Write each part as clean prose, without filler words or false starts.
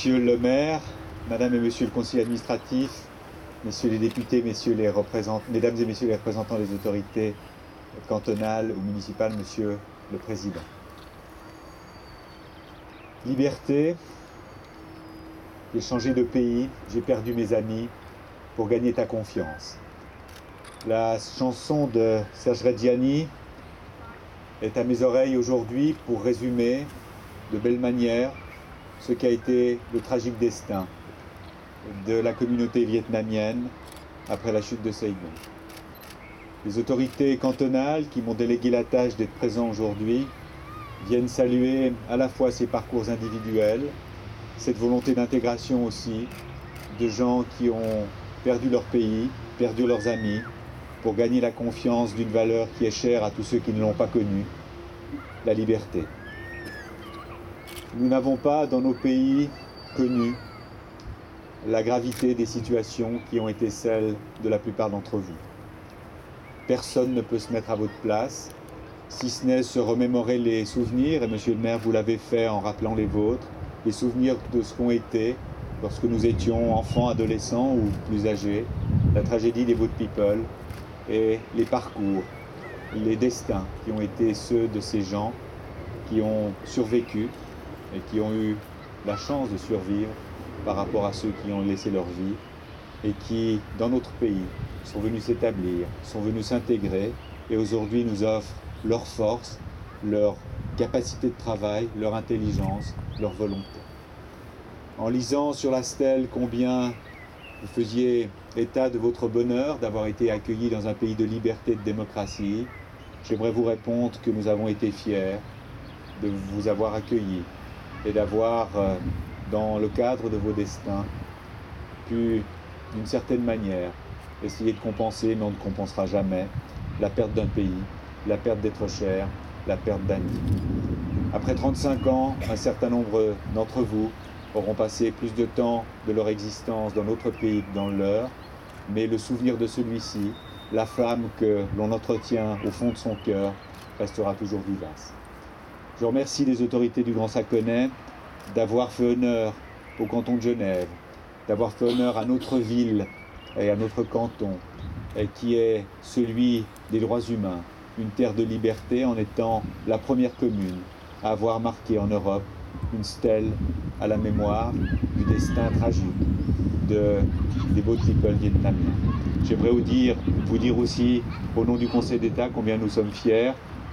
Monsieur le maire, Madame et Monsieur le conseiller administratif, Messieurs les députés, Mesdames et Messieurs les représentants des autorités cantonales ou municipales, Monsieur le Président. Liberté, j'ai changé de pays, j'ai perdu mes amis pour gagner ta confiance. La chanson de Serge Reggiani est à mes oreilles aujourd'hui pour résumer de belle manière ce qu'a été le tragique destin de la communauté vietnamienne après la chute de Saigon. Les autorités cantonales qui m'ont délégué la tâche d'être présent aujourd'hui viennent saluer à la fois ces parcours individuels, cette volonté d'intégration aussi de gens qui ont perdu leur pays, perdu leurs amis, pour gagner la confiance d'une valeur qui est chère à tous ceux qui ne l'ont pas connue, la liberté. Nous n'avons pas dans nos pays connu la gravité des situations qui ont été celles de la plupart d'entre vous. Personne ne peut se mettre à votre place, si ce n'est se remémorer les souvenirs, et Monsieur le maire, vous l'avez fait en rappelant les vôtres, les souvenirs de ce qu'ont été, lorsque nous étions enfants, adolescents ou plus âgés, la tragédie des Boat People et les parcours, les destins qui ont été ceux de ces gens qui ont survécu et qui ont eu la chance de survivre par rapport à ceux qui ont laissé leur vie et qui, dans notre pays, sont venus s'établir, sont venus s'intégrer et aujourd'hui nous offrent leur force, leur capacité de travail, leur intelligence, leur volonté. En lisant sur la stèle combien vous faisiez état de votre bonheur d'avoir été accueillis dans un pays de liberté et de démocratie, j'aimerais vous répondre que nous avons été fiers de vous avoir accueillis et d'avoir, dans le cadre de vos destins, pu, d'une certaine manière, essayer de compenser, mais on ne compensera jamais, la perte d'un pays, la perte d'être cher, la perte d'amis. Après 35 ans, un certain nombre d'entre vous auront passé plus de temps de leur existence dans notre pays que dans le leur, mais le souvenir de celui-ci, la flamme que l'on entretient au fond de son cœur, restera toujours vivace. Je remercie les autorités du Grand Saconnet d'avoir fait honneur au canton de Genève, d'avoir fait honneur à notre ville et à notre canton, qui est celui des droits humains, une terre de liberté en étant la première commune à avoir marqué en Europe une stèle à la mémoire du destin tragique des Boat People vietnamiens. J'aimerais vous dire aussi, au nom du Conseil d'État, combien nous sommes fiers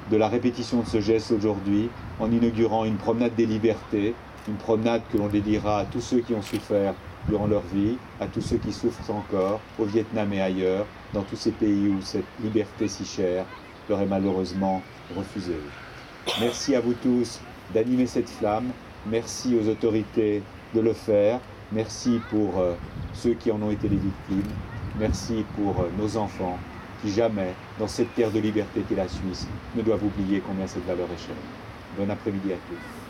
de la répétition de ce geste aujourd'hui, en inaugurant une promenade des libertés, une promenade que l'on dédiera à tous ceux qui ont souffert durant leur vie, à tous ceux qui souffrent encore, au Vietnam et ailleurs, dans tous ces pays où cette liberté si chère leur est malheureusement refusée. Merci à vous tous d'animer cette flamme, merci aux autorités de le faire, merci pour ceux qui en ont été les victimes, merci pour nos enfants qui jamais, dans cette terre de liberté qu'est la Suisse, ne doivent oublier combien cette valeur est chère. Bon après-midi à tous.